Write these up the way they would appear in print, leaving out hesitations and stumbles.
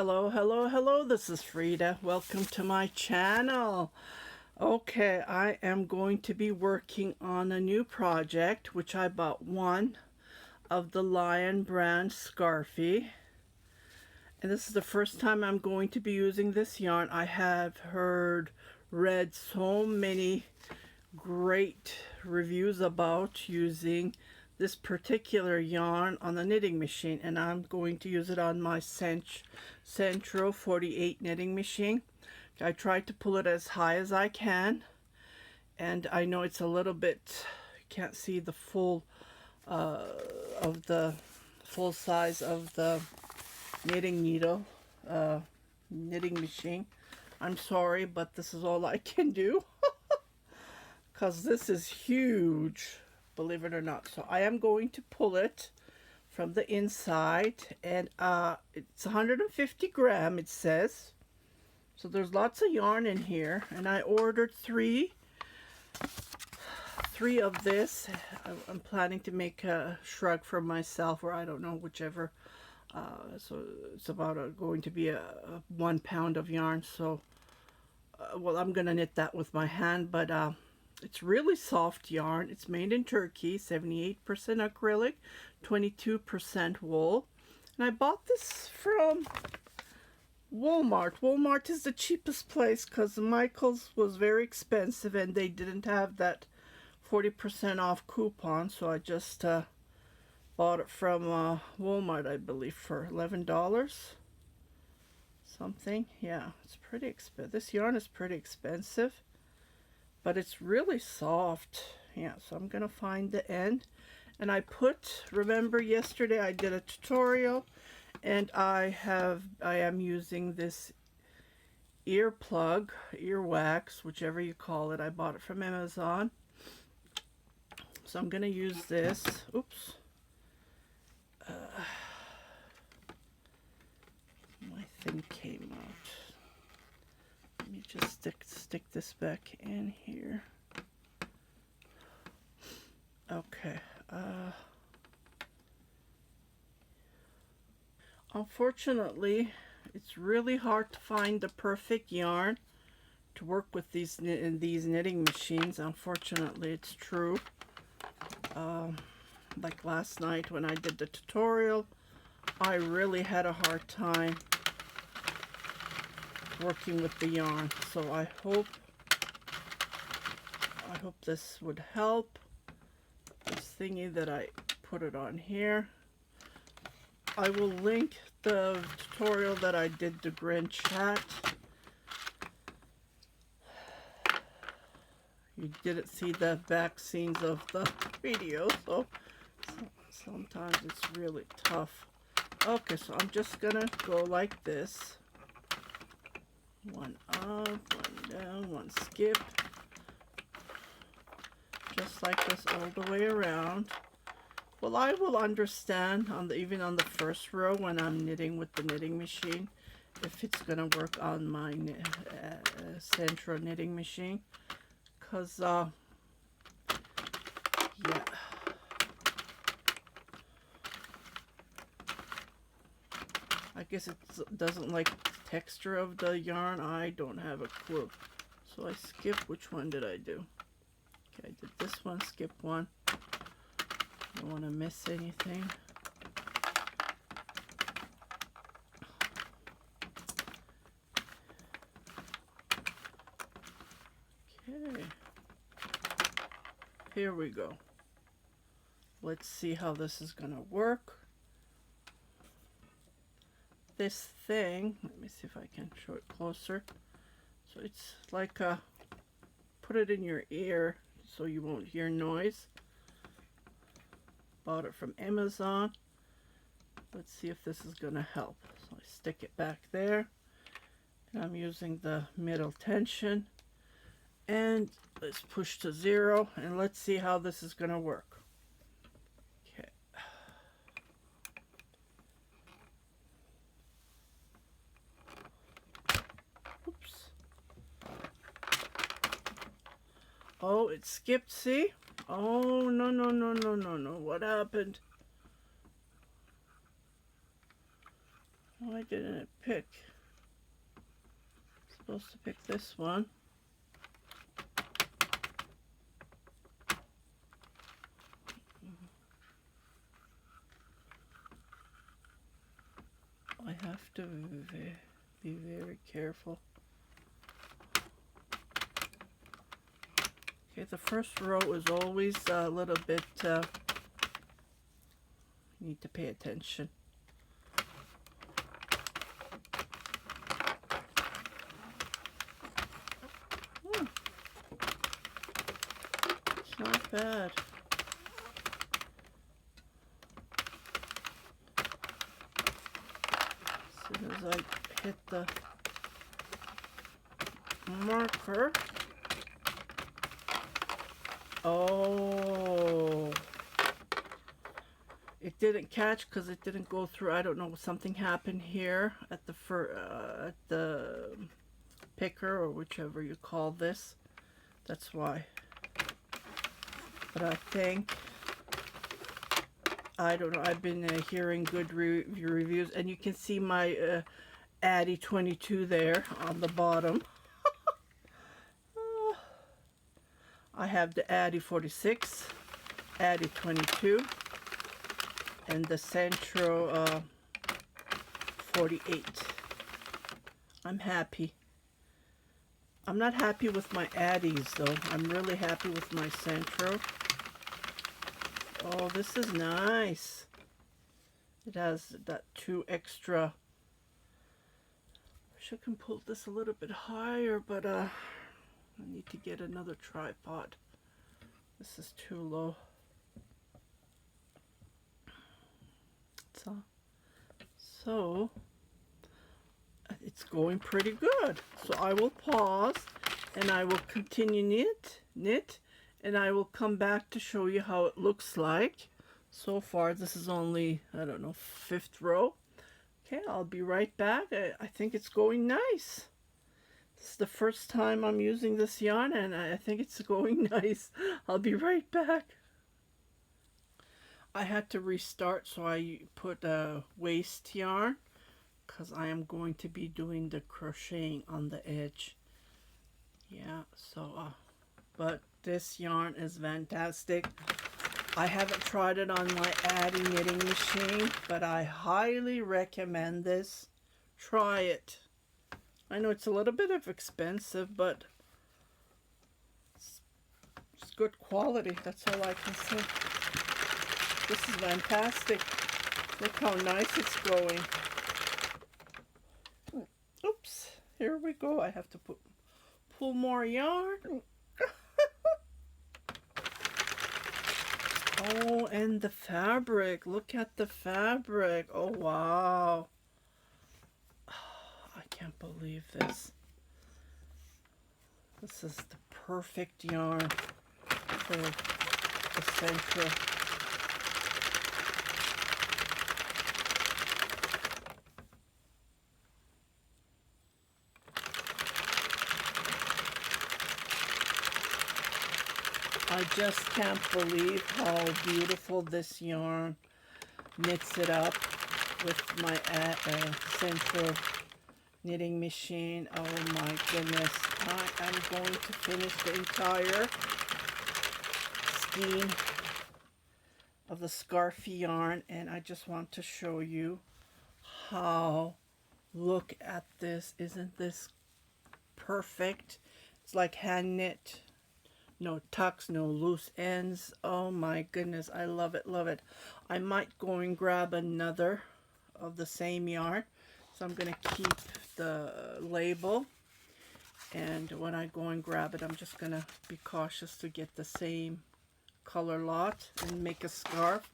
Hello, hello, hello. This is Frida. Welcome to my channel. Okay, I am going to be working on a new project, which I bought one of the Lion brand Scarfie. And this is the first time I'm going to be using this yarn. I have read so many great reviews about using this particular yarn on the knitting machine, and I'm going to use it on my Sentro 48 knitting machine. I tried to pull it as high as I can, and I know it's a little bit, you can't see the full of the full size of the knitting needle knitting machine. I'm sorry, but this is all I can do because this is huge, believe it or not. So I am going to pull it from the inside, and it's 150 gram, it says. So there's lots of yarn in here, and I ordered three of this. I'm planning to make a shrug for myself, or I don't know, whichever. So it's about going to be a 1 pound of yarn. So well, I'm gonna knit that with my hand, but it's really soft yarn. It's made in Turkey, 78% acrylic, 22% wool. And I bought this from Walmart. Walmart is the cheapest place because Michael's was very expensive and they didn't have that 40% off coupon. So I just bought it from Walmart, I believe, for $11 something. Yeah, it's pretty expensive. This yarn is pretty expensive, but it's really soft. Yeah, so I'm gonna find the end, and remember yesterday I did a tutorial, and I am using this earwax, whichever you call it. I bought it from Amazon, so I'm gonna use this. Oops. My thing came out. Let me just stick this back in here. Okay. Unfortunately, it's really hard to find the perfect yarn to work with these knitting machines. Unfortunately, it's true. Like last night when I did the tutorial, I really had a hard time working with the yarn. So I hope this would help. This thingy that I put it on here. I will link the tutorial that I did the Grinch hat. You didn't see the back scenes of the video, so sometimes it's really tough. Okay, so I'm just gonna go like this. One up, one down, one skip. Just like this all the way around. Well, I will understand even on the first row when I'm knitting with the knitting machine, if it's gonna work on my Sentro knitting machine, cause yeah, I guess it doesn't like the texture of the yarn. I don't have a clue. So I skipped. Which one did I do? Okay, I did this one, skip one. Don't want to miss anything. Okay. Here we go. Let's see how this is going to work. This thing, let me see if I can show it closer. So it's like put it in your ear so you won't hear noise. Bought it from Amazon. Let's see if this is gonna help. So I stick it back there, and I'm using the middle tension, and let's push to 0, and let's see how this is gonna work. Oh, it skipped, see? Oh, no. What happened? Why didn't it pick? It's supposed to pick this one. I have to be very careful. Okay, the first row is always a little bit, you need to pay attention. It's not bad. As soon as I hit the marker. Oh, it didn't catch because it didn't go through. I don't know, something happened here at the picker, or whichever you call this. That's why. But I think, I don't know, I've been hearing good reviews, and you can see my Addy 22 there on the bottom. I have the Addy 46, Addy 22, and the Sentro 48. I'm happy. I'm not happy with my Addies though. I'm really happy with my Sentro. Oh, this is nice. It has that 2 extra. I wish I can pull this a little bit higher, but I need to get another tripod. This is too low. So it's going pretty good. So I will pause and I will continue knit, and I will come back to show you how it looks like. So far this is only, I don't know, 5th row. Okay, I'll be right back. I think it's going nice. This is the first time I'm using this yarn, and I think it's going nice. I'll be right back. I had to restart, so I put a waste yarn because I am going to be doing the crocheting on the edge. Yeah, so but this yarn is fantastic. I haven't tried it on my Addy knitting machine, but I highly recommend this. Try it. I know it's a little bit of expensive, but it's good quality. That's all I can say. This is fantastic. Look how nice it's going. Oops, here we go. I have to pull more yarn. Oh, and the fabric. Look at the fabric. Oh, wow. I can't believe this. This is the perfect yarn for the Sentro. I just can't believe how beautiful this yarn knits it up with my Sentro knitting machine. Oh my goodness. I am going to finish the entire skein of the Scarfie yarn, and I just want to show you how, look at this. Isn't this perfect? It's like hand knit. No tucks, no loose ends. Oh my goodness, I love it, love it. I might go and grab another of the same yarn. So I'm going to keep the label. And when I go and grab it, I'm just going to be cautious to get the same color lot and make a scarf.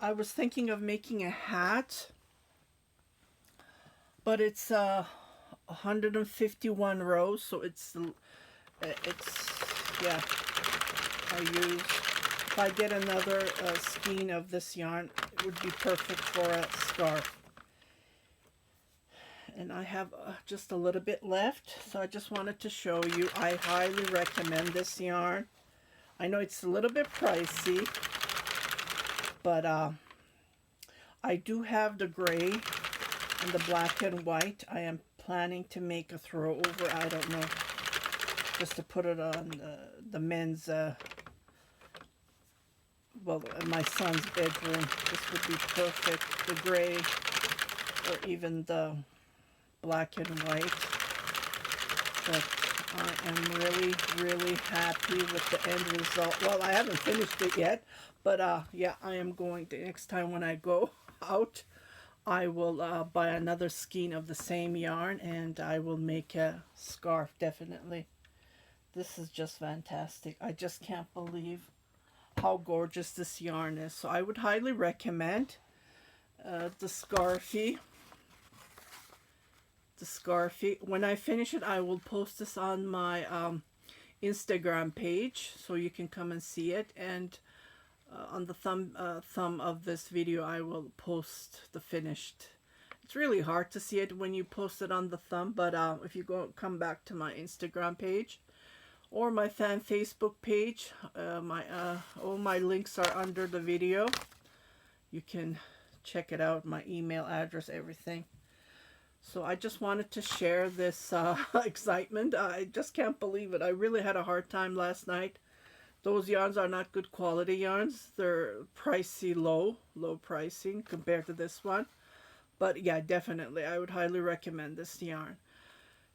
I was thinking of making a hat, but it's 151 rows, so it's yeah, if I get another skein of this yarn, it would be perfect for a scarf. And I have just a little bit left, so I just wanted to show you. I highly recommend this yarn. I know it's a little bit pricey, but I do have the gray And the black and white, I am planning to make a throw over. I don't know, just to put it on the men's, well, my son's bedroom. This would be perfect. The gray or even the black and white. But I am really, really happy with the end result. Well, I haven't finished it yet, but yeah, I am going to, next time when I go out, I will buy another skein of the same yarn and I will make a scarf, definitely. This is just fantastic. I just can't believe how gorgeous this yarn is. So I would highly recommend the Scarfie. The Scarfie. When I finish it, I will post this on my Instagram page so you can come and see it. And on the thumb of this video, I will post the finished. It's really hard to see it when you post it on the thumb, but if you come back to my Instagram page or my fan Facebook page, all my links are under the video. You can check it out, my email address, everything. So I just wanted to share this excitement. I just can't believe it. I really had a hard time last night. Those yarns are not good quality yarns. They're pricey, low pricing compared to this one. But yeah, definitely, I would highly recommend this yarn.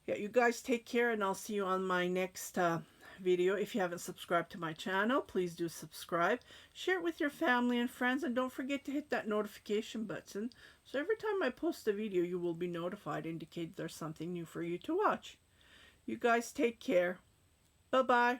Yeah, you guys take care, and I'll see you on my next video. If you haven't subscribed to my channel, please do subscribe. Share it with your family and friends, and don't forget to hit that notification button. So every time I post a video, you will be notified, indicate there's something new for you to watch. You guys take care. Bye-bye.